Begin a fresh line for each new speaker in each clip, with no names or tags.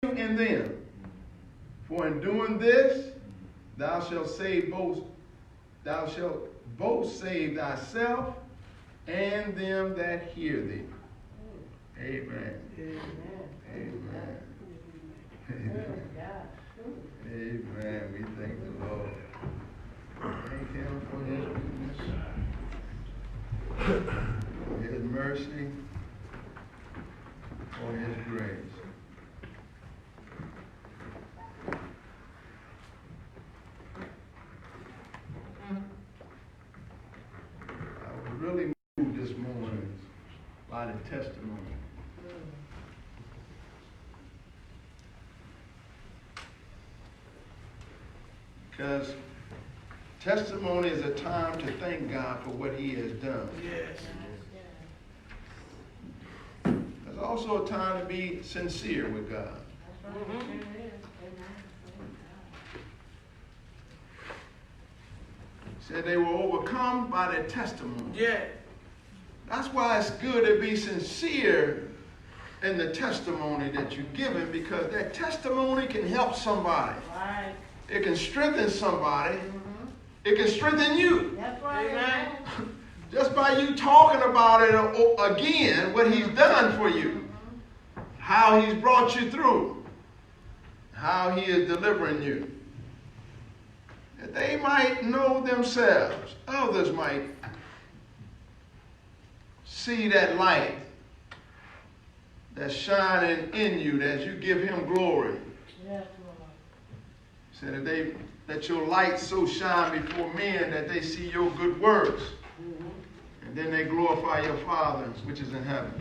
in them. For in doing this, thou shalt both save thyself and them that hear thee. Amen. Amen. Amen. Amen. We thank the Lord. Thank him for his goodness, for his mercy, for his grace. I was really moved this morning by the testimony. Because testimony is a time to thank God for what he has done.
Yes.
There's also a time to be sincere with God. Said they were overcome by their testimony.
Yeah.
That's why it's good to be sincere in the testimony that you're giving, because that testimony can help somebody.
Right.
It can strengthen somebody. It can strengthen you.
That's right.
Amen.
Just by you talking about it again, what he's done for you, how he's brought you through, how he is delivering you. That they might know themselves. Others might see that light that's shining in you as you give him glory.
Yes,
Said that they let your light so shine before men that they see your good works. And then they glorify your Father which is in heaven.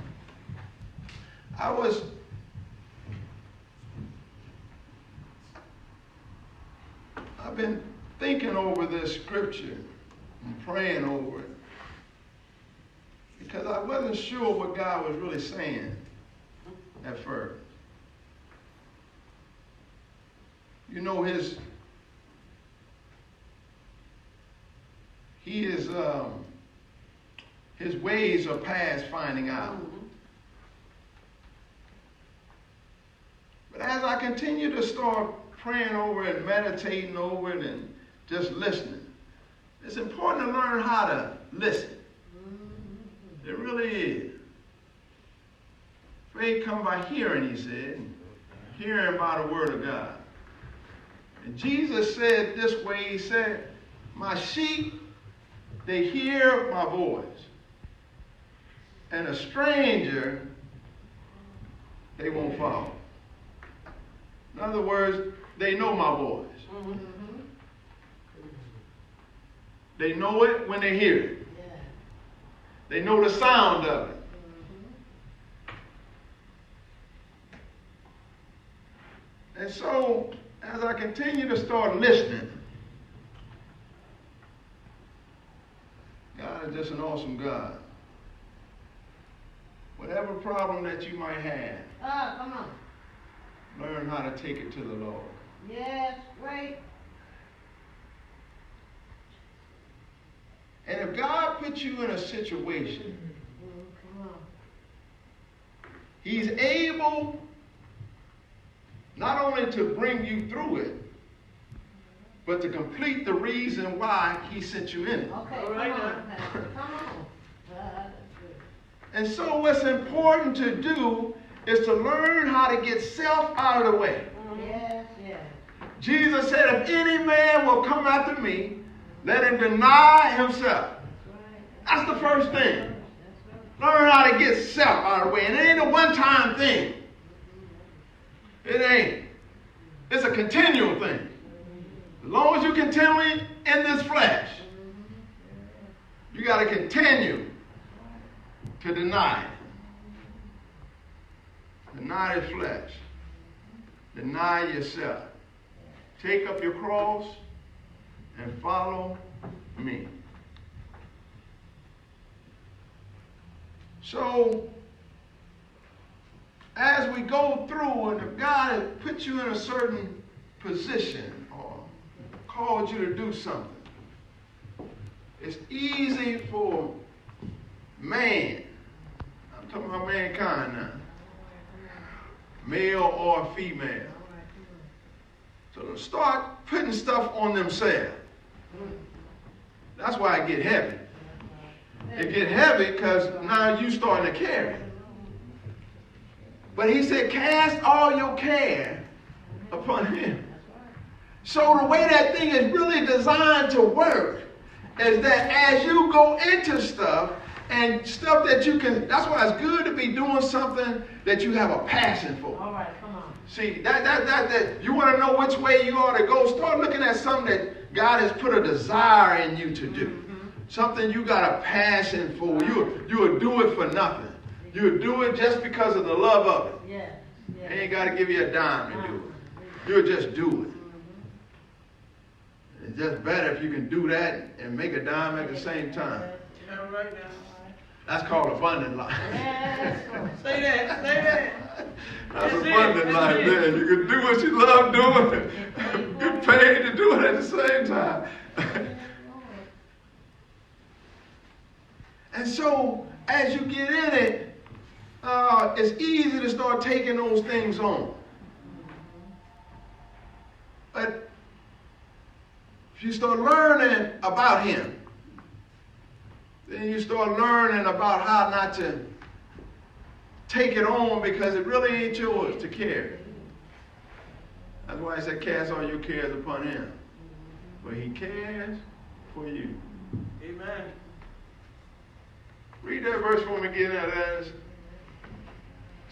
I've been thinking over this scripture and praying over it, because I wasn't sure what God was really saying at first. You know, his ways are past finding out. But as I continue to start praying over it and meditating over it and just listening, it's important to learn how to listen. It really is. Faith comes by hearing, he said, hearing by the word of God. And Jesus said this way, he said, my sheep, they hear my voice. And a stranger, they won't follow. In other words, they know my voice. They know it when they hear it. They know the sound of it. And so, as I continue to start listening, God is just an awesome God. Whatever problem that you might have,
come on.
learn how to take it to the Lord.
Yes, great.
And if God puts you in a situation,
Come on.
he's able not only to bring you through it, but to complete the reason why he sent you in it.
Okay,
All right
come
now.
on, Pastor. Come on. That's good.
And so what's important to do is to learn how to get self out of the way.
Yes, yes.
Jesus said, if any man will come after me, let him deny himself. That's the first thing. Learn how to get self out of the way. And it ain't a one-time thing. It ain't. It's a continual thing. As long as you continue in this flesh, you got to continue to deny it. Deny the flesh. Deny yourself. Take up your cross and follow me. So, as we go through, and if God has put you in a certain position or called you to do something, it's easy for man, I'm talking about mankind now, male or female. So they'll start putting stuff on themselves. That's why it get heavy. It get heavy because now you starting to carry. But he said, cast all your care upon him. So the way that thing is really designed to work is that as you go into stuff and stuff that you can, that's why it's good to be doing something that you have a passion for.
All right, come on.
See, that you want to know which way you ought to go, start looking at something that God has put a desire in you to do. Something you got a passion for. You'll do it for nothing. You'll do it just because of the love of it.
Yes. Yes.
They ain't got to give you a dime to do it. You'll just do it. It's just better if you can do that and make a dime at the same time. That's called abundant life.
Say that. Say that.
That's abundant life there. You can do what you love doing. Get paid to do it at the same time. And so, as you get in it, it's easy to start taking those things on. But if you start learning about him, then you start learning about how not to take it on because it really ain't yours to carry. That's why I said cast all your cares upon him. For he cares for you.
Amen.
Read that verse for me again. That is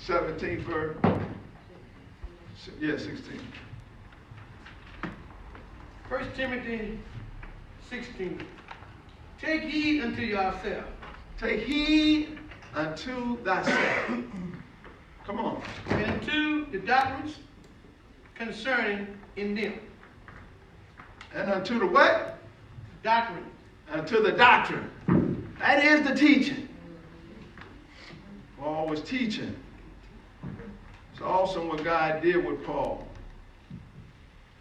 17th verse. Yeah, 16.
1 Timothy 16. Take heed unto yourself.
Take heed unto thyself. Come on.
And to the doctrines concerning in them.
And unto the what?
Doctrine.
Unto the doctrine. That is the teaching. Paul was teaching. It's awesome what God did with Paul.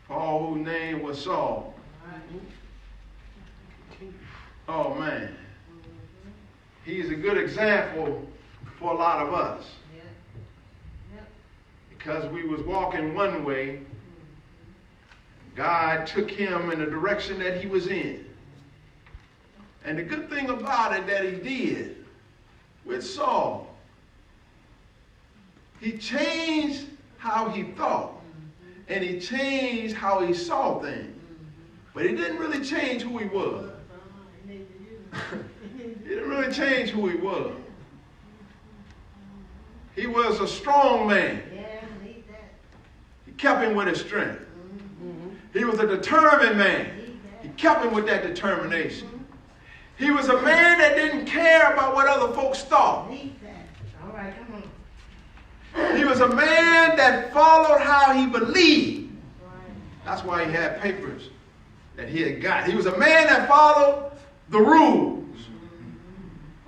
Paul, whose name was Saul. Oh, man. He's a good example for a lot of us. Because we was walking one way, God took him in the direction that he was in. And the good thing about it that he did with Saul, he changed how he thought. And he changed how he saw things. But he didn't really change who he was. He didn't really change who he was. He was a strong man. He kept him with his strength. He was a determined man. He kept him with that determination. He was a man that didn't care about what other folks thought.
All right, come on.
He was a man that followed how he believed. That's why he had papers that he had got. He was a man that followed the rules.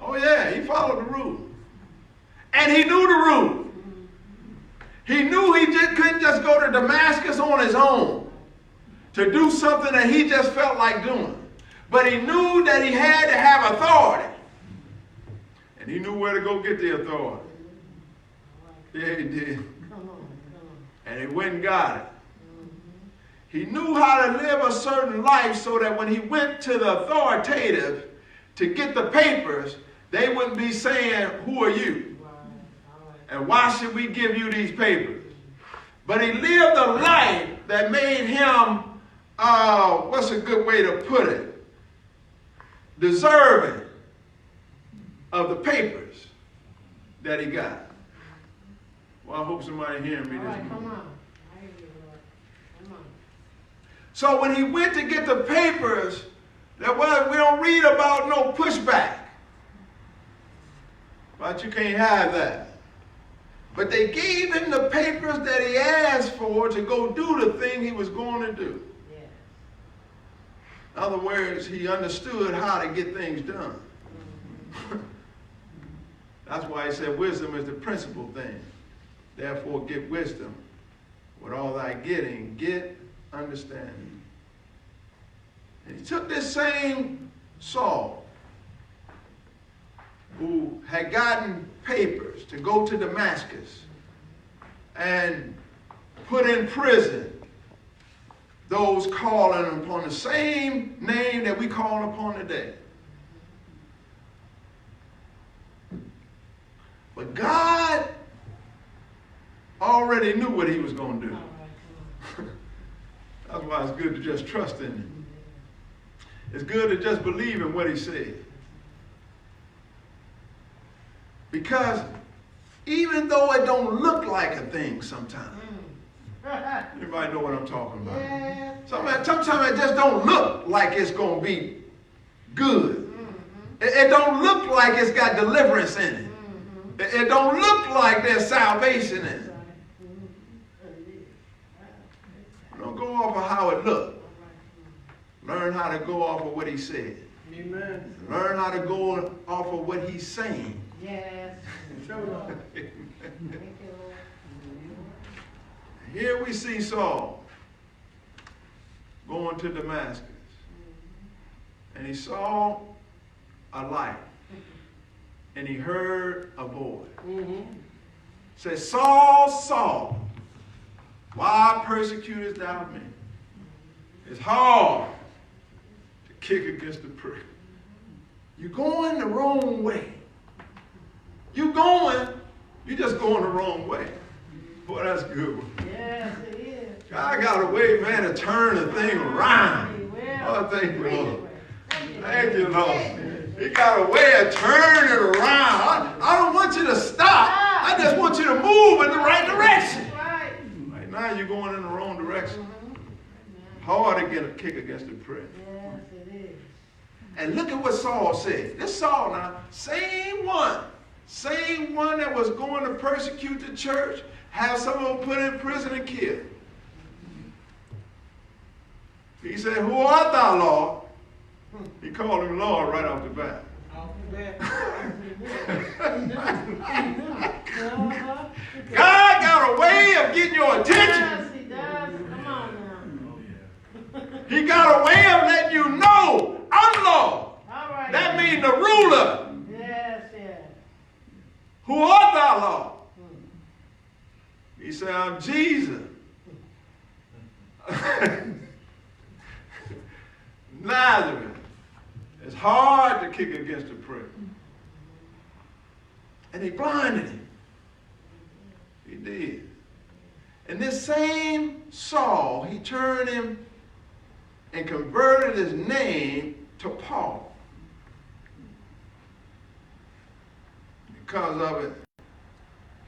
Oh yeah, he followed the rules. And he knew the rules. He knew he couldn't just go to Damascus on his own to do something that he just felt like doing. But he knew that he had to have authority. And he knew where to go get the authority. Yeah, he did. And he went and got it. He knew how to live a certain life so that when he went to the authoritative to get the papers, they wouldn't be saying, who are you? And why should we give you these papers? But he lived a life that made him, what's a good way to put it? Deserving of the papers that he got. Well, I hope somebody hearing me this morning.
Come on. I hear you, Lord. Come on.
So when he went to get the papers, we don't read about no pushback. But you can't have that. But they gave him the papers that he asked for to go do the thing he was going to do.
Yes.
In other words, he understood how to get things done. That's why he said wisdom is the principal thing. Therefore, get wisdom. With all thy getting, get understanding. And he took this same Saul, who had gotten papers to go to Damascus and put in prison those calling upon the same name that we call upon today. But God already knew what he was going to do. That's why it's good to just trust in him. It's good to just believe in what he said. Because even though it don't look like a thing sometimes. Everybody know what I'm talking about.
Yeah.
Sometimes it just don't look like it's going to be good. It don't look like it's got deliverance in it. It don't look like there's salvation in it. Don't go off of how it looked. Learn how to go off of what he said.
Amen.
Learn how to go off of what he's saying.
Yes.
Here we see Saul going to Damascus. And he saw a light. And he heard a voice. Say, Saul, Saul, why persecutest thou me? It's hard to kick against the prick. You're going the wrong way. You're just going the wrong way. Boy, that's a good one.
Yes, it is.
God got a way, man, to turn the thing around. Oh, thank you, Lord. Thank you, Lord. He got a way of turning it around. I don't want you to stop. I just want you to move in the right direction. Right now you're going in the wrong direction. Hard to get a kick against the prick.
Yes, it is.
And look at what Saul said. This Saul now, same one that was going to persecute the church, have some of them put in prison and killed. He said, who art thou, Lord? He called him Lord right off the bat. God got a way of getting your attention.
Yes, he does. Come on now.
He got a way of letting you know, I'm Lord.
All right.
That means the ruler.
Yes, yes.
Who art thou, Lord? He said, I'm Jesus. Nazareth. It's hard to kick against the prick. And he blinded him. He did. And this same Saul, he turned him and converted his name to Paul. Because of it,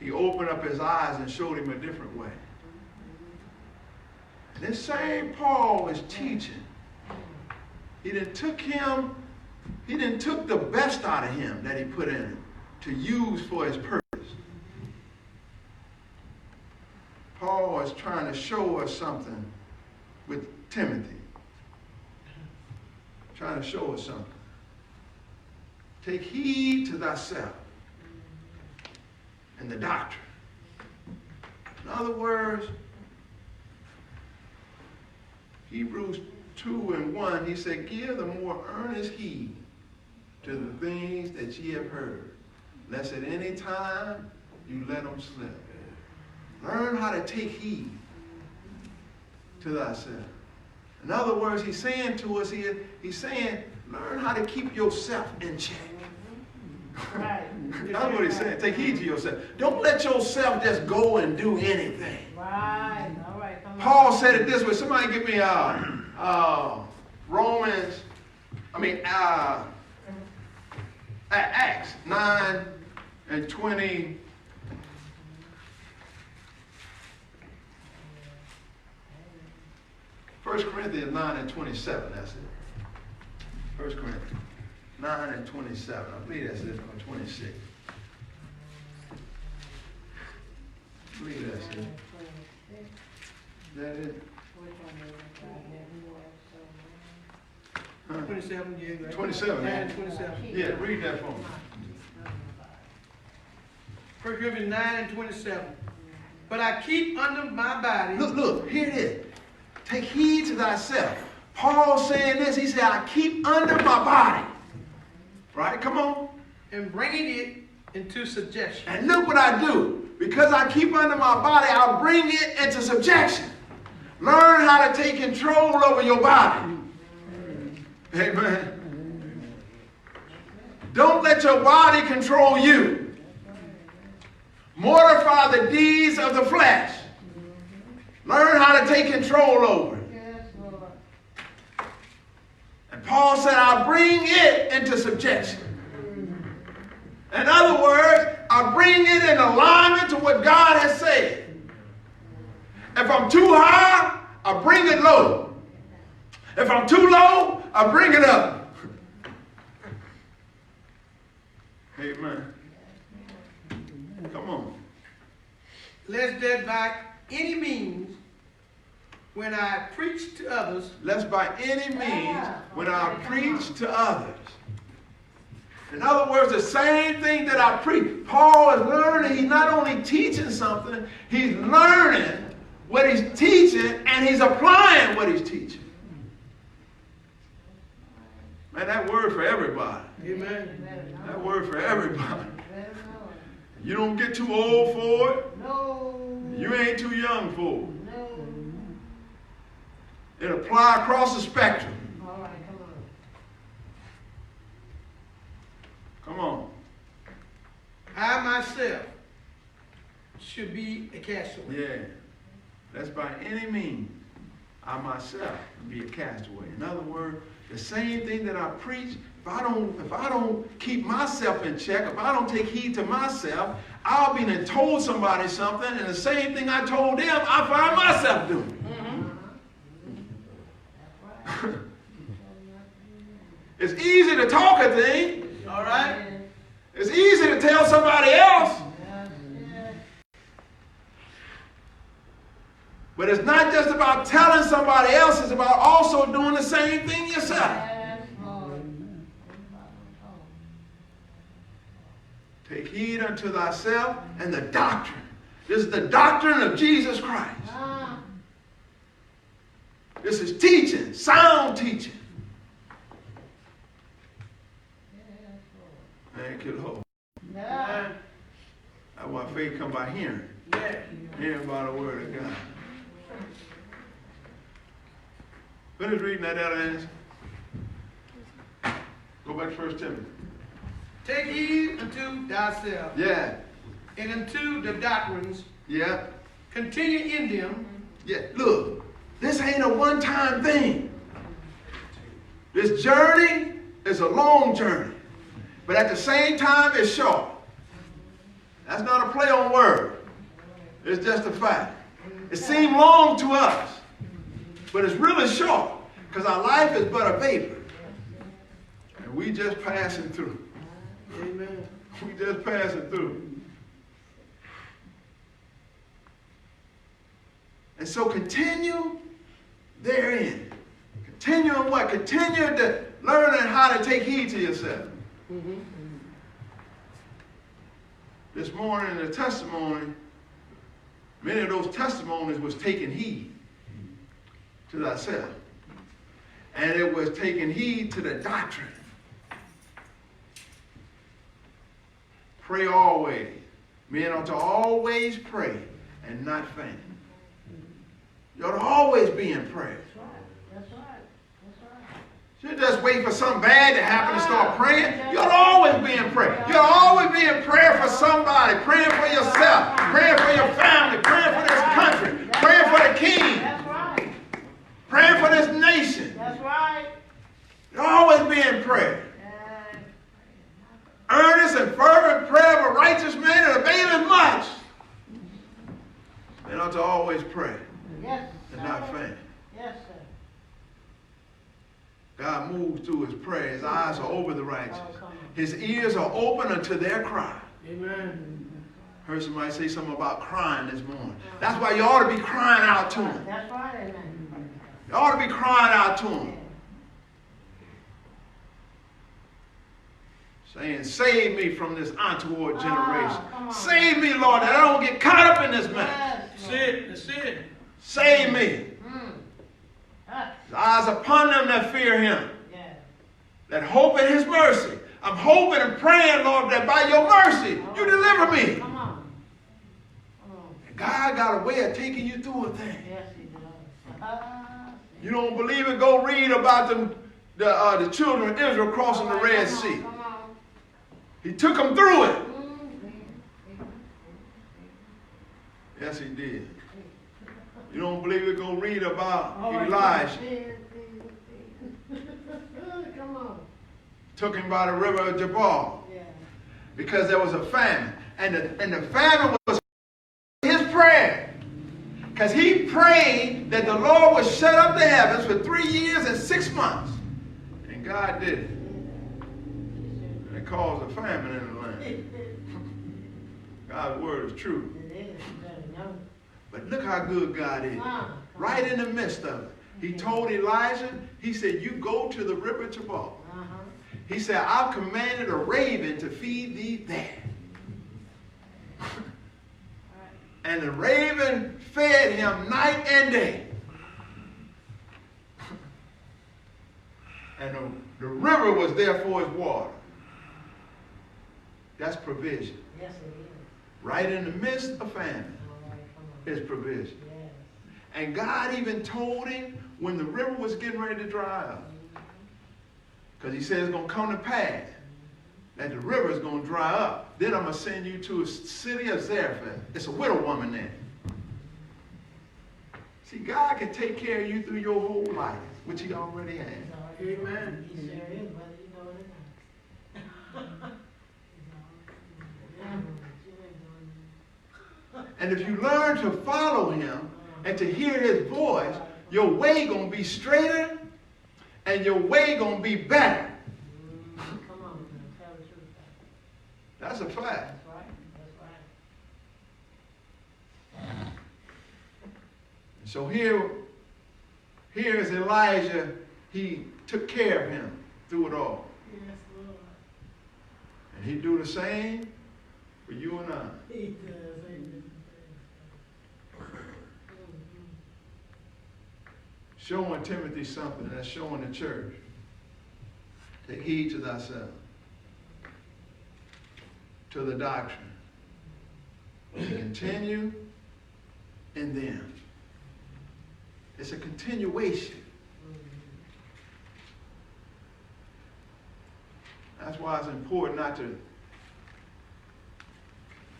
he opened up his eyes and showed him a different way. And this same Paul is teaching. He done took the best out of him that he put in him to use for his purpose. Paul is trying to show us something with Timothy. Trying to show us something. Take heed to thyself and the doctrine. In other words, Hebrews 2:1, he said, give the more earnest heed to the things that ye have heard, lest at any time you let them slip. Learn how to take heed to thyself. In other words, he's saying to us here, he's saying, learn how to keep yourself in check.
Right.
That's what he's saying. Take heed to yourself. Don't let yourself just go and do anything.
Right. All right. Come on.
Paul said it this way. Somebody give me Acts 9:20. 1 Corinthians 9:27, that's it. 1 Corinthians 9:27. I believe that's it, or 26. I believe that's it. Is that it? Huh?
27, yeah. Right.
27, man.
9:27.
Yeah, read that for me.
1 Corinthians 9:27. But I keep under my body.
Look, here it is. Take heed to thyself. Paul saying this, he said, I keep under my body. Right? Come on.
And bringing it into subjection.
And look what I do. Because I keep under my body, I'll bring it into subjection. Learn how to take control over your body. Amen. Don't let your body control you. Mortify the deeds of the flesh. Learn how to take control over it. And Paul said, I'll bring it into subjection. In other words, I bring it in alignment to what God has said. If I'm too high, I bring it low. If I'm too low, I bring it up. Amen. Come on.
Lest that by any means, when I preach to others,
Lest by any means, when I preach to others. In other words, the same thing that I preach. Paul is learning. He's not only teaching something, he's learning what he's teaching, and he's applying what he's teaching. Man, that word for everybody.
amen.
That word for everybody. You don't get too old for it.
No.
You ain't too young for it.
No.
It applies across the spectrum.
All right, come on.
Come on.
I myself should be a castaway.
Yeah. That's by any means, I myself be a castaway. In other words, the same thing that I preach, if I don't keep myself in check, if I don't take heed to myself, I'll be and told somebody something, and the same thing I told them, I find myself doing. It's easy to talk a thing.
All right?
It's easy to tell somebody else. But it's not just about telling somebody else, it's about also doing the same thing yourself. Take heed unto thyself and the doctrine. This is the doctrine of Jesus Christ. This is teaching, sound teaching. Thank you, Lord. That's why faith comes by hearing.
Yeah.
Hearing by the word of God. Finish reading that out, Annis. Go back to 1 Timothy.
Take heed unto thyself
Yeah.
and unto the doctrines.
Yeah.
Continue in them.
Yeah. Look, this ain't a one-time thing. This journey is a long journey. But at the same time, it's short. That's not a play on word. It's just a fact. It seems long to us, but it's really short because our life is but a vapor. And we just passing through.
Amen.
We just passing through. And so continue therein. Continue in what? Continue to learning how to take heed to yourself. This morning in the testimony, many of those testimonies was taking heed to thyself. And it was taking heed to the doctrine. Pray always. Men ought to always pray and not faint. You ought to always be in prayer.
That's right.
You just wait for something bad to happen to start praying. You ought to always be in prayer. You ought to always be in prayer for somebody, praying for yourself, praying for your family, praying for this country, praying for the king,
That's right.
praying for this nation.
That's right.
You always be in prayer. Earnest and fervent prayer of a righteous man and availeth much. Men ought to always pray
Yes,
and not faint.
Yes, sir.
God moves through his prayer. His eyes are over the righteous. His ears are open unto their cry.
Amen.
Heard somebody say something about crying this morning. That's why you ought to be crying out to him.
That's right, amen.
You ought to be crying out to him. Saying, save me from this untoward generation. Save me, Lord, that I don't get caught up in this mess.
That's it. That's it.
Save me. His eyes upon them that fear him,
Yeah.
that hope in his mercy. I'm hoping and praying, Lord, that by your mercy, you deliver me.
Come on. Come on.
And God got a way of taking you through a thing.
Yes, he does.
You don't believe it? Go read about the children of Israel crossing the Red Sea.
Come on.
He took them through it. Yes, he did. You don't believe it? Go read about Elijah.
Come on.
Took him by the river of Jabal.
Yeah.
Because there was a famine. And the famine was his prayer. Because he prayed that the Lord would shut up the heavens for 3 years and 6 months. And God did it. And it caused a famine in the land. God's word is true. But look how good God is. Right in the midst of it. He told Elijah, he said, you go to the river Jabal. He said, I've commanded a raven to feed thee there. And the raven fed him night and day. And the river was there for his water. That's provision.
Yes, it is.
Right in the midst of famine is provision.
Yes.
And God even told him when the river was getting ready to dry up. Because he said it's going to come to pass that the river is going to dry up. Then I'm going to send you to a city of Zarephath. It's a widow woman there. See, God can take care of you through your whole life, which he already has.
Amen.
He sure is, whether you know it or not.
And if you learn to follow him and to hear his voice, your way going to be straighter and your way going to be better.
Come on, man. Tell the truth.
That's a fact.
That's right. That's right.
So here is Elijah. He took care of him through it all.
Yes, Lord.
And he do the same for you and I.
He does. Amen.
Showing Timothy something, that's showing the church. Take heed to thyself, to the doctrine. And continue in them. It's a continuation. That's why it's important not to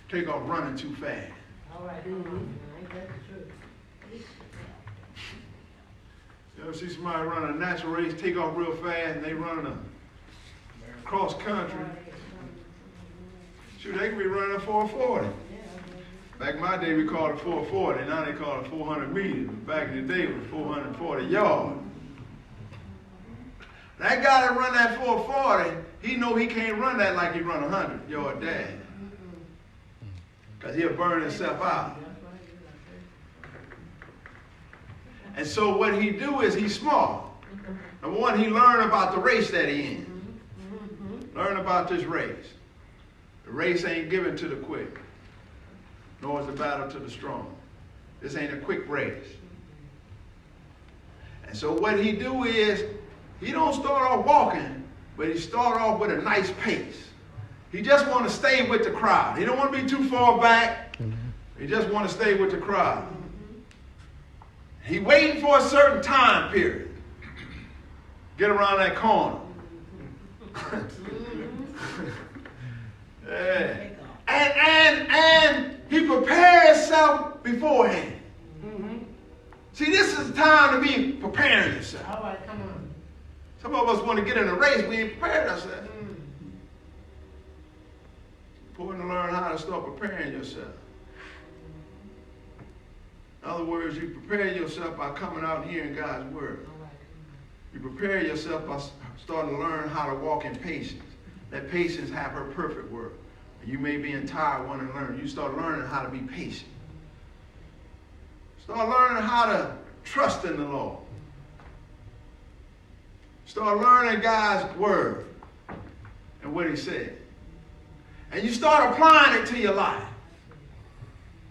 take off running too fast.
All right, come on. Ain't that the truth?
You ever see somebody run a natural race, take off real fast, and they run a cross country? Shoot, they can be running a 440. Back in my day, we called it 440. Now they call it 400 meters. Back in the day, it was 440 yards. That guy that run that 440, he know he can't run that like he run 100-yard dash. Because he'll burn himself out. And so what he do is he's smart. Number one, he learn about the race that he in. Learn about this race. The race ain't given to the quick, nor is the battle to the strong. This ain't a quick race. And so what he do is, he don't start off walking, but he start off with a nice pace. He just want to stay with the crowd. He don't want to be too far back. He just want to stay with the crowd. He waiting for a certain time period. Get around that corner. Yeah. And he prepare himself beforehand. See, this is the time to be preparing yourself.
All right, come on.
Some of us want to get in a race, we ain't prepared ourselves. Important to learn how to start preparing yourself. In other words, you prepare yourself by coming out and hearing God's word. You prepare yourself by starting to learn how to walk in patience. Let patience have her perfect work. You may be tired wanting to learn. You start learning how to be patient. Start learning how to trust in the Lord. Start learning God's word and what he said. And you start applying it to your life.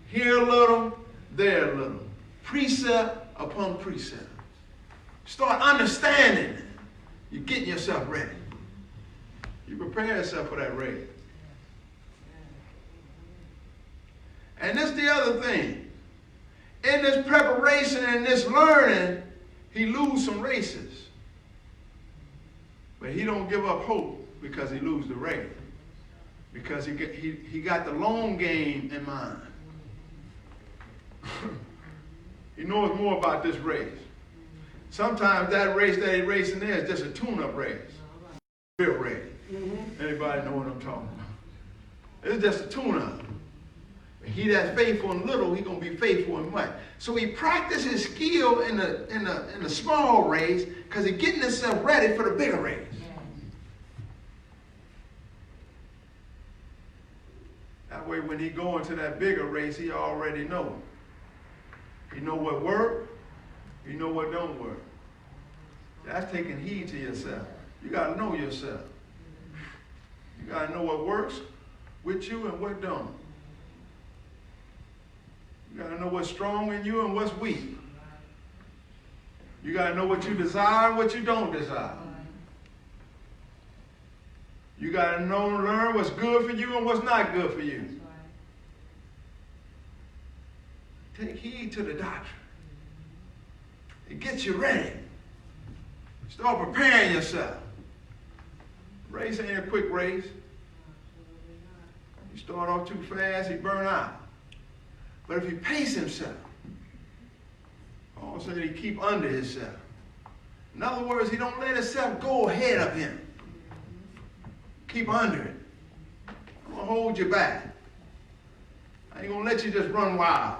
Here a little, there a little. Precept upon precept. Start understanding it. You're getting yourself ready. You prepare yourself for that race. And that's the other thing. In this preparation and this learning, he lose some races. But he don't give up hope because he lose the race. Because he got the long game in mind. He knows more about this race. Sometimes that race that he's racing there is just a tune-up race. Real race. Anybody know what I'm talking about? It's just a tune-up. He that's faithful in little, he gonna be faithful in much. So he practices skill in the small race because he's getting himself ready for the bigger race. That way, when he go into that bigger race, he already know. He know what work. He know what don't work. That's taking heed to yourself. You got to know yourself. You got to know what works with you and what don't. You got to know what's strong in you and what's weak. You got to know what you desire and what you don't desire. You got to know and learn what's good for you and what's not good for you. Take heed to the doctrine. It gets you ready. Start preparing yourself. Race ain't a quick race. You start off too fast, he burn out. But if he pace himself, Paul said he keep under himself. In other words, he don't let himself go ahead of him. Keep under it. I'm going to hold you back. I ain't going to let you just run wild.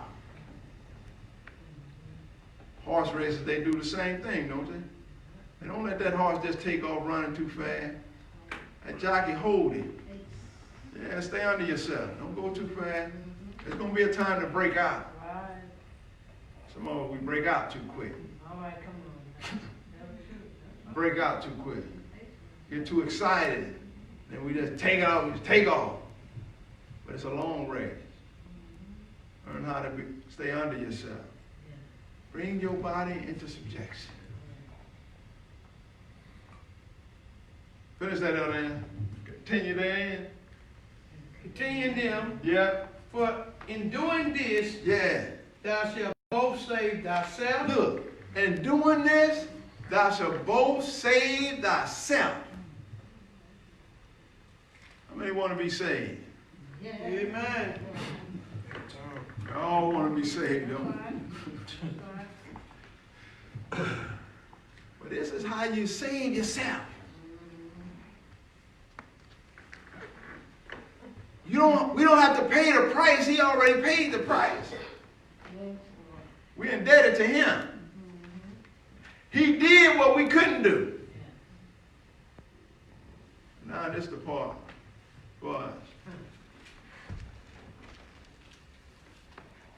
Horse races, they do the same thing, don't they? They don't let that horse just take off running too fast. That jockey hold him. Yeah, stay under yourself. Don't go too fast. There's going to be a time to break out. Some of us, we break out too quick.
All right, come on.
Break out too quick. Get too excited. Then we just take off, we just take off. But it's a long race. Learn how to stay under yourself. Bring your body into subjection. Finish that out there. Continue there.
Continue in them.
Yeah.
For in doing this,
Yeah.
thou shalt both save thyself.
Look, in doing this, thou shalt both save thyself. How many want to be saved?
Yeah.
Amen.
Y'all want to be saved, don't you? But this is how you save yourself. We don't have to pay the price. He already paid the price. We're indebted to him. He did what we couldn't do. Now this is the part for us.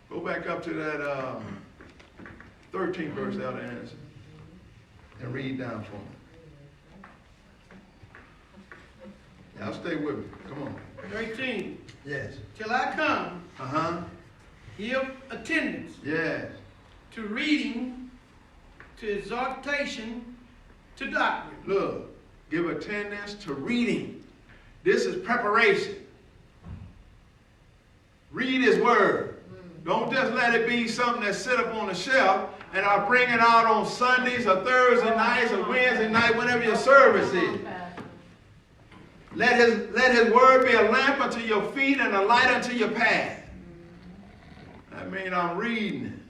Go back up to that 13th verse out of answer and read down for me. Y'all stay with me. Come on.
13.
Yes.
Till I come,
Give
attendance
Yes.
to reading, to exhortation, to doctrine.
Look, give attendance to reading. This is preparation. Read his word. Don't just let it be something that's set up on the shelf and I bring it out on Sundays or Thursday nights or Wednesday night, whenever your service is. Let his word be a lamp unto your feet and a light unto your path. That means I'm reading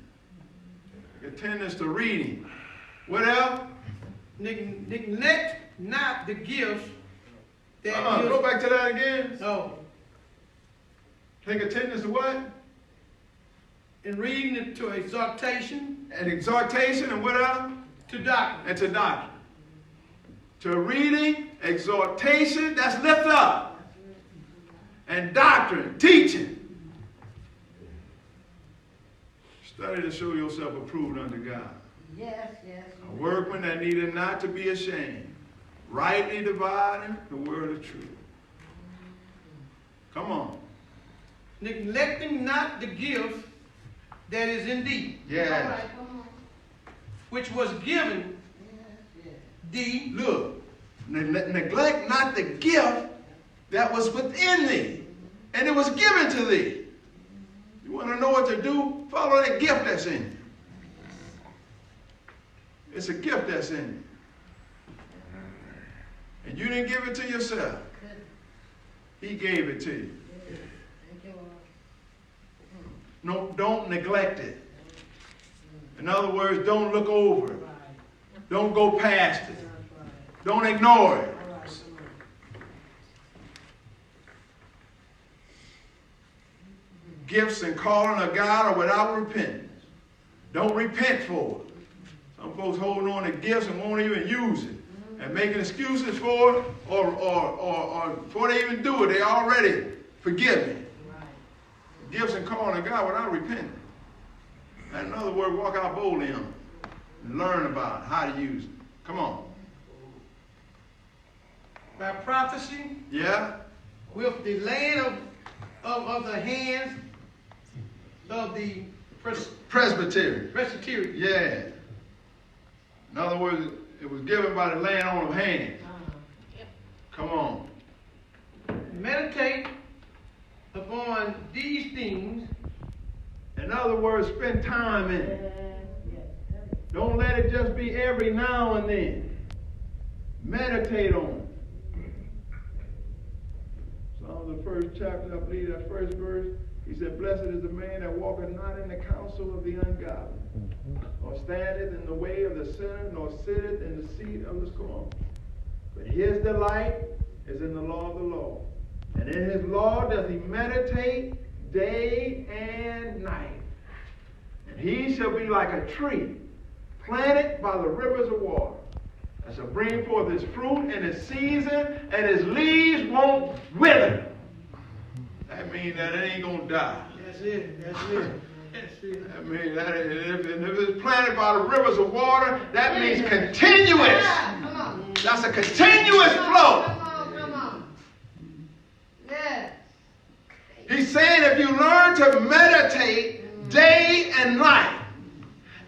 it. Attendance to reading. What else?
Neglect not the gifts that
go back to that again.
No.
Take attendance to what?
In reading it to exhortation.
And exhortation and what else?
To doctrine.
And to doctrine. To reading, exhortation, that's lift up. And doctrine, teaching. Study to show yourself approved unto God.
Yes, yes.
A workman that needed not to be ashamed, rightly dividing the word of truth. Come on.
Neglecting not the gift that is in thee.
Yes.
All right, come on.
Which was given
Yes, yes.
thee
Look, Neglect not the gift that was within thee, and it was given to thee. You want to know what to do? Follow that gift that's in you. It's a gift that's in you. And you didn't give it to yourself. He gave it to you. No, don't neglect it. In other words, don't look over it. Don't go past it. Don't ignore it. Gifts and calling of God are without repentance. Don't repent for it. Some folks holding on to gifts and won't even use it, and making excuses for it, or before they even do it, they already forgive me. Gifts and calling of God without repentance. And in other words, walk out boldly on it and learn about how to use it. Come on.
By prophecy.
Yeah.
With the laying of the hands of the
Presbytery. Yeah. In other words, it was given by the laying on of hands. Come on.
Meditate upon these things.
In other words, spend time in it. Don't let it just be every now and then. Meditate on it. Psalm the first chapter, I believe that first verse, he said, blessed is the man that walketh not in the counsel of the ungodly, nor standeth in the way of the sinner, nor sitteth in the seat of the scornful. But his delight is in the law of the Lord. And in his law does he meditate day and night. And he shall be like a tree planted by the rivers of water, that shall bring forth his fruit in its season, and his leaves won't wither. That means that it ain't going to die.
That's it. That's it. That's it.
I mean, if it's planted by the rivers of water, that means continuous.
Come on.
That's a continuous flow.
Come on. Yes.
He's saying if you learn to meditate day and night,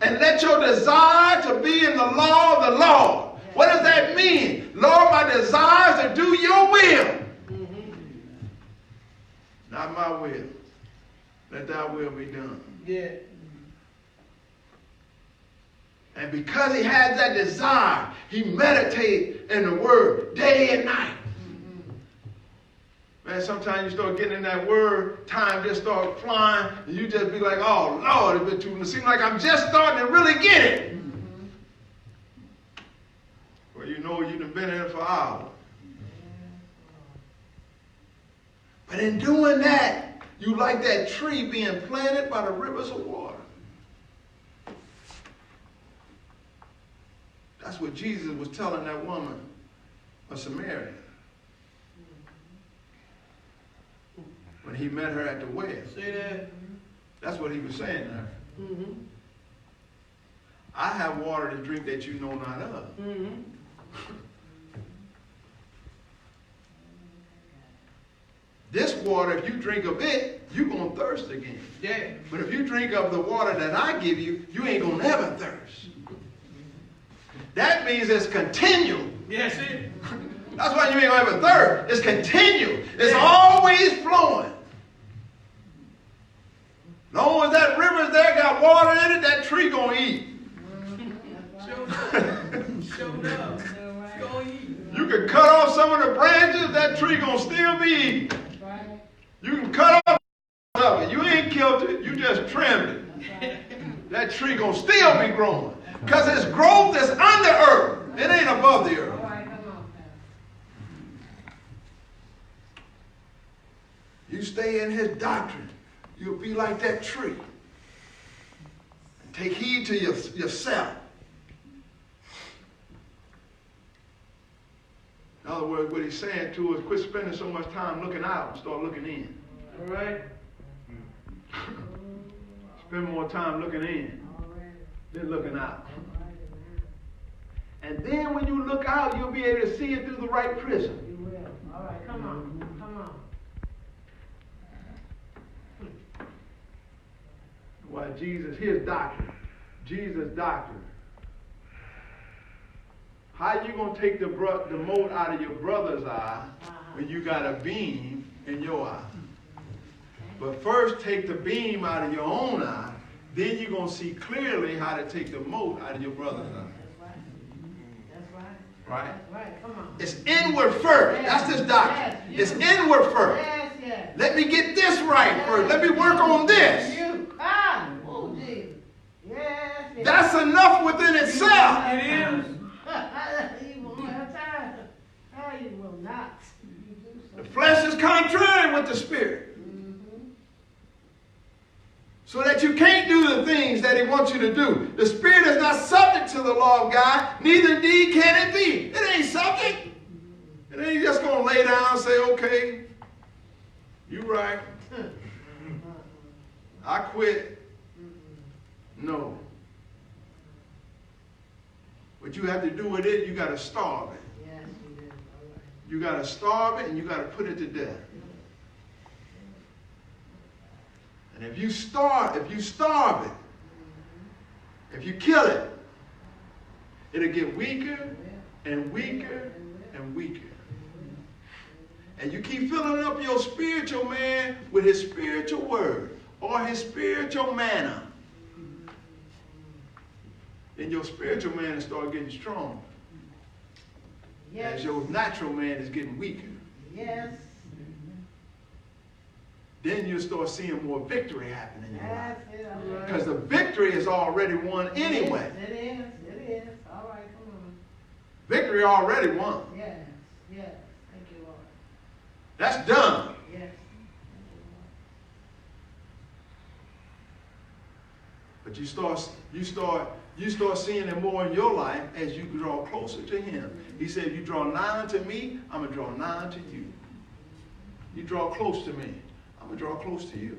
and let your desire to be in the law of the Lord. What does that mean? Lord, my desire is to do your will. Not my will. Let thy will be done.
Yeah.
And because he has that desire, he meditates in the word day and night. Man, sometimes you start getting in that word, time just start flying, and you just be like, oh, Lord, it's been too long. It seems like I'm just starting to really get it. Well, you know you've been in it for hours. But in doing that, you like that tree being planted by the rivers of water. That's what Jesus was telling that woman of Samaria when he met her at the well.
Say that.
That's what he was saying to her. I have water to drink that you know not of. This water, if you drink of it, you're going to thirst again.
Yeah.
But if you drink of the water that I give you, you ain't going to never thirst. That means it's continual.
Yes, it.
That's why you ain't going to ever thirst. It's continual. It's always flowing. As long as that river's there, got water in it, that tree going to eat.
Showed up. Go eat.
You can cut off some of the branches, that tree going to still be eating. You can cut off of it. You ain't killed it. You just trimmed it. That tree going to still be growing. Because its growth is under earth. It ain't above the earth. You stay in his doctrine, you'll be like that tree. Take heed to yourself. In other words, what he's saying to us, quit spending so much time looking out and start looking in.
All right.
Spend more time looking in than looking out. And then when you look out, you'll be able to see it through the right prism.
You will. All right, come on. Come on.
Why Jesus, his doctrine. Jesus' doctrine. How you going to take the mote out of your brother's eye when you got a beam in your eye? But first take the beam out of your own eye, then you're going to see clearly how to take the mote out of your brother's eye.
That's right.
Right?
That's right. Come on.
It's inward first.
Yes.
That's this doctrine.
Yes.
It's inward first.
Yes, yes.
Let me get this right first. Let me work on this.
You. Oh, Jesus. Yes, yes.
That's enough within itself.
It is.
You will have time. Oh, you will not. You do so.
The flesh is contrary with the spirit. So that you can't do the things that he wants you to do. The spirit is not subject to the law of God, neither indeed can it be. It ain't subject. It ain't just going to lay down and say, okay, you right. I quit. No. What you have to do with it, you got to starve it.
Yes, you do. All right.
You got to starve it and you got to put it to death. And if you starve it, if you kill it, it'll get weaker and weaker and weaker. And you keep filling up your spiritual man with his spiritual word or his spiritual manna. Then your spiritual man will start getting stronger.
Yes.
As your natural man is getting weaker.
Yes.
Then you'll start seeing more victory happen in your life.
That's it. All right.
Because the victory is already won anyway.
It is. It is. All right, come on.
Victory already won.
Yes. Yes. Thank you, Lord.
That's done.
Yes. Thank you, Lord.
But you start seeing it more in your life as you draw closer to him. He said, if you draw nigh unto me, I'm going to draw nigh unto you. You draw close to me, I'm going to draw close to you.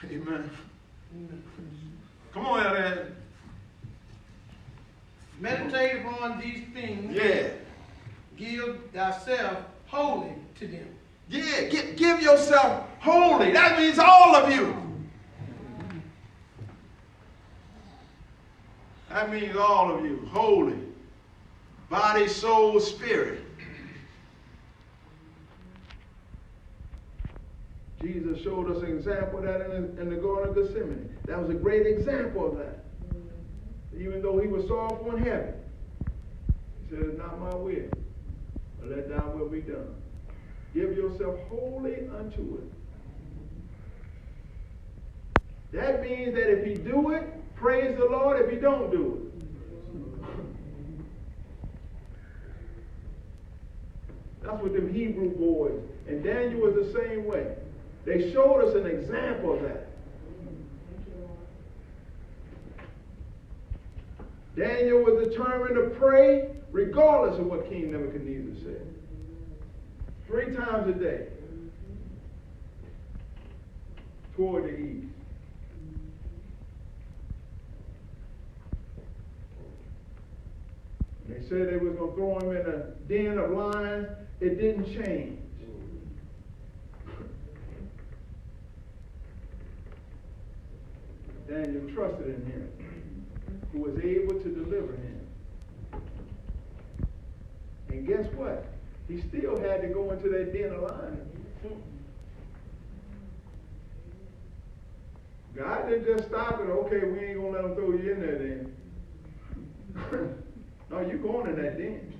Amen. Come on, Ed.
Meditate upon these things.
Yeah.
Give thyself wholly to them.
Yeah, give yourself wholly. That means all of you. That means all of you. Holy. Body, soul, spirit. Jesus showed us an example of that in the Garden of Gethsemane. That was a great example of that. Even though he was sorrowful and heavy, he said, it's not my will, but let thy will be done. Give yourself wholly unto it. That means that if you do it, praise the Lord. If you don't do it, that's what them Hebrew boys, and Daniel was the same way. They showed us an example of that. Daniel was determined to pray regardless of what King Nebuchadnezzar said. 3 times a day toward the east. And they said they was going to throw him in a den of lions. It didn't change. Daniel trusted in him, who was able to deliver him. And guess what? He still had to go into that den of lions. God didn't just stop it. Okay, we ain't going to let them throw you in there then. No, you're going in that den.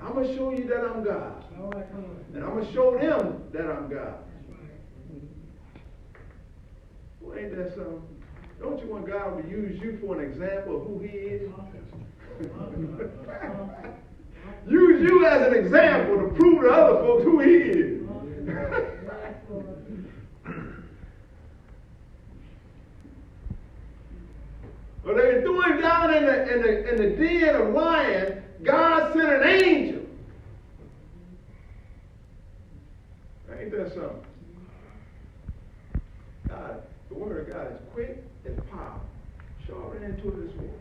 I'm going to show you that I'm God. And I'm going to show them that I'm God. Well, ain't that something? Don't you want God to use you for an example of who he is? Use you as an example to prove to other folks who he is. Well, they threw him down in the den of lions. God sent an angel. Ain't that something? God, the word of God is quick and powerful, sharper than two-edged sword.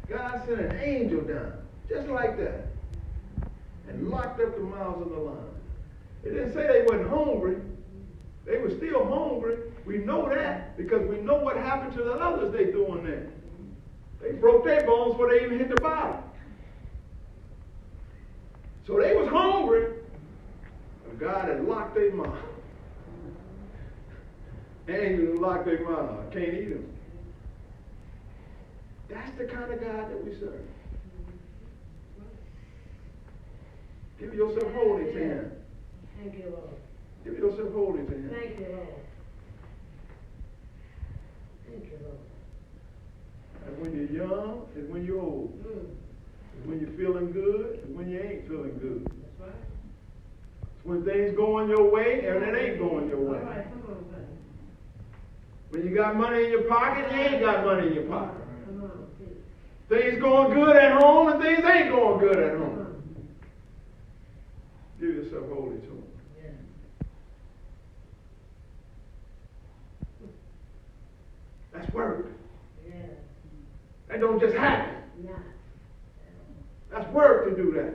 God sent an angel down, just like that, and locked up the mouths of the lions. It didn't say they wasn't hungry. They were still hungry. We know that because we know what happened to the others they threw in there. They broke their bones before they even hit the bottom. So they was hungry, but God had locked their mouth. Angels locked their mouth. Can't eat them. That's the kind of God that we serve. Give yourself wholly to Him.
Thank you, Lord.
Give yourself wholly to Him.
Thank you, Lord. Thank you, Lord.
And when you're young, and when you're old. And when you're feeling good, and when you ain't feeling good.
That's right.
It's when things going your way, and it ain't going your way.
All right, come on, buddy.
When you got money in your pocket, you ain't got money in your pocket.
Come on, please.
Things going good at home, and things ain't going good at home. Give yourself wholly to Him.
Yeah.
That's work.
Yeah.
That don't just happen.
Nah.
That's work to do that.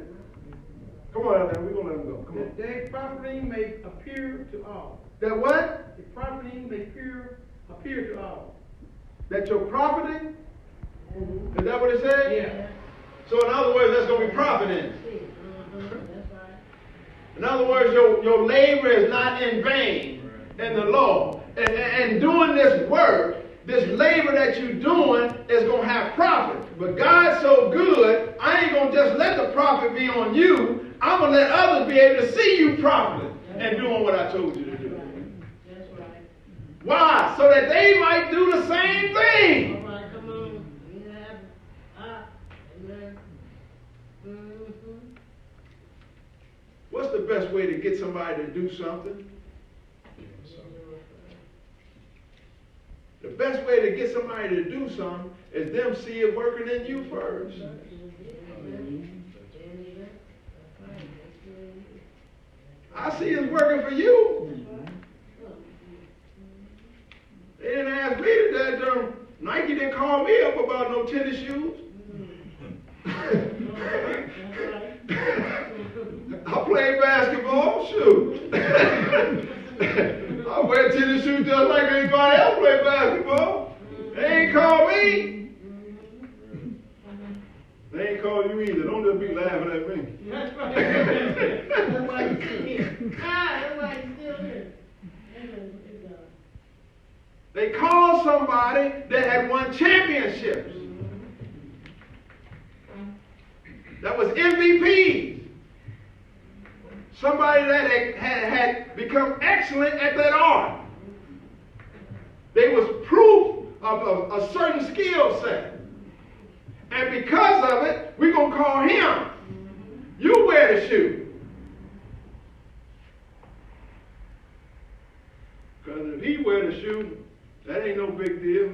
Come on out there, we're going to let them go. Come on.
That their profiting may appear to all.
That what?
The profiting may appear to all.
That you're profiting?
Mm-hmm.
Is that what it said?
Yeah.
So in other words, that's going to be profiting.
That's right.
In other words, your labor is not in vain in the Lord. And doing this work, this labor that you're doing is going to have profit. But God's so good, I ain't going to just let the profit be on you. I'm going to let others be able to see you profiting and doing what I told you to do.
That's right.
Why? So that they might do the same thing.
All right, come on. Yeah. Amen. Mm-hmm.
What's the best way to get somebody to do something? The best way to get somebody to do something is them see it working in you first. I see it's working for you. They didn't ask me that. Nike didn't call me up about no tennis shoes. I play basketball, shoot. I wear tennis shoes just like anybody else play basketball. They ain't call me. They ain't call you either. Don't just be laughing at me.
That's right. That's why you're still here. That's why you're still here.
They called somebody that had won championships. That was MVP. Somebody that had become excellent at that art. They was proof of a certain skill set. And because of it, we're going to call him. You wear the shoe. Because if he wear the shoe, that ain't no big deal.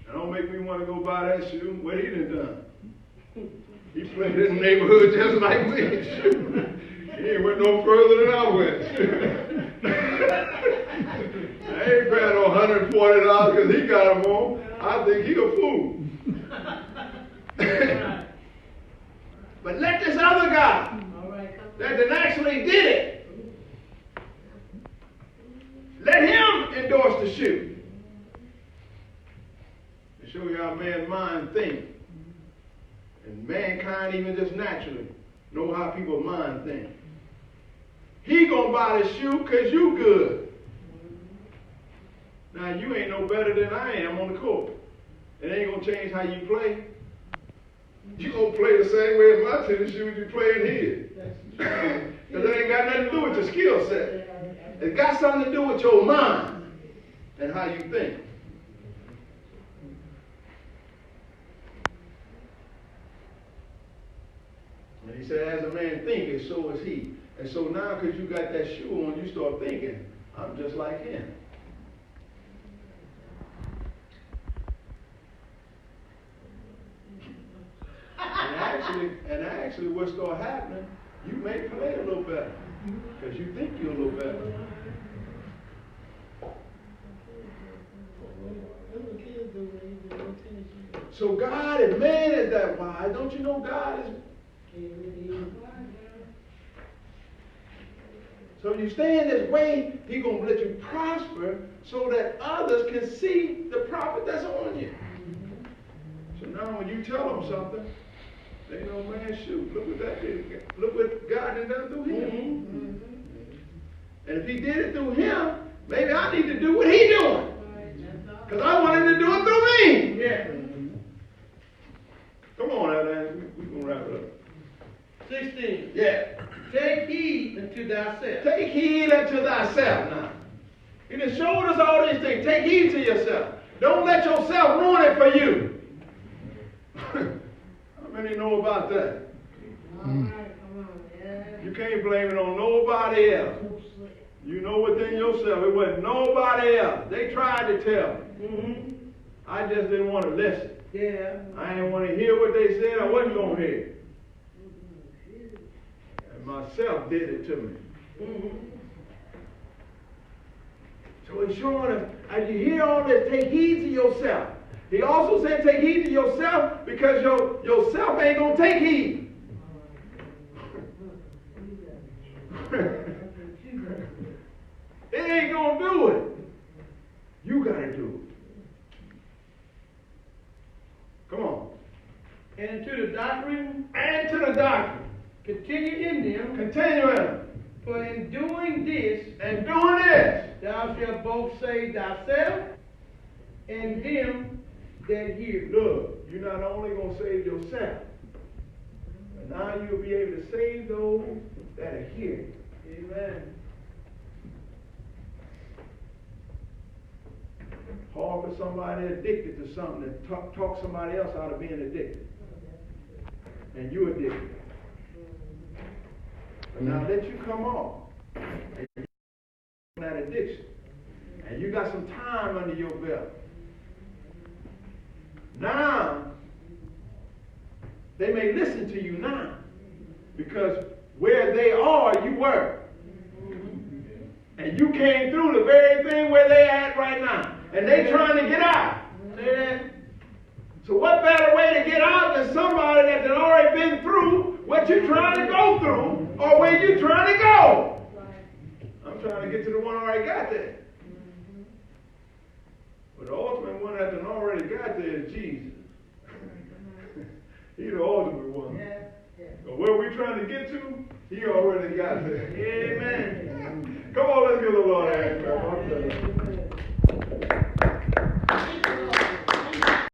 That don't make me want to go buy that shoe. What he done? He played in the neighborhood just like me. Shoot. He ain't went no further than I went. I ain't paying no $140 because he got them on. I think he a fool. But let this other guy that actually did it, let him endorse the shoe. To show you how man's mind thinks. And mankind even just naturally know how people's mind think. He gonna buy the shoe because you good. Now you ain't no better than I am on the court. It ain't gonna change how you play. You gonna play the same way as my tennis shoes you play in here. Because it ain't got nothing to do with your skill set. It got something to do with your mind and how you think. And he said, as a man thinketh, so is he. And so now, because you got that shoe on, you start thinking, I'm just like him. And actually, what start happening, you may play a little better. Because you think you're a little better. So God, if man is that wise, don't you know God is? So you stay in this way, He's going to let you prosper so that others can see the profit that's on you. Now when you tell them something, they know, man, shoot, look what that did. Look what God has done through him. And if he did it through him, maybe I need to do what he's doing. Because I want him to do it through me.
Yeah.
Come on, Alan. We're going to wrap it up.
16.
Yeah.
Take heed unto thyself.
Take heed unto thyself now. He done showed us all these things. Take heed to yourself. Don't let yourself ruin it for you. How many know about that?
All right, come on, yeah.
You can't blame it on nobody else. You know within yourself, it wasn't nobody else. They tried to tell me. I just didn't want to listen.
Yeah.
I didn't want to hear what they said. I wasn't going to hear. And myself did it to me. So he's showing us, as you hear all this, take heed to yourself. He also said take heed to yourself because yourself ain't going to take heed. It ain't going to do it. You got to do it. Come on.
And to the doctrine,
And to the doctrine.
continue in them,
Continue in them.
for in doing this,
And doing this.
thou shalt both save thyself and them that hear.
Look, you're not only going to save yourself, but now you'll be able to save those that are here.
Amen.
Hard for somebody addicted to something to talk somebody else out of being addicted. And you're addicted. But now let you come off that addiction. And you got some time under your belt. Now, they may listen to you now. Because where they are, you were. And you came through the very thing where they at right now. And they trying to get out. So what better way to get out than somebody that's already been through what you're trying to go through or where you're trying to go? I'm trying to get to the one who already got there. But the ultimate one that already got there is Jesus. He's the ultimate one. But where we're trying to get to, he already got there.
Amen.
Come on, let's give the Lord a hand.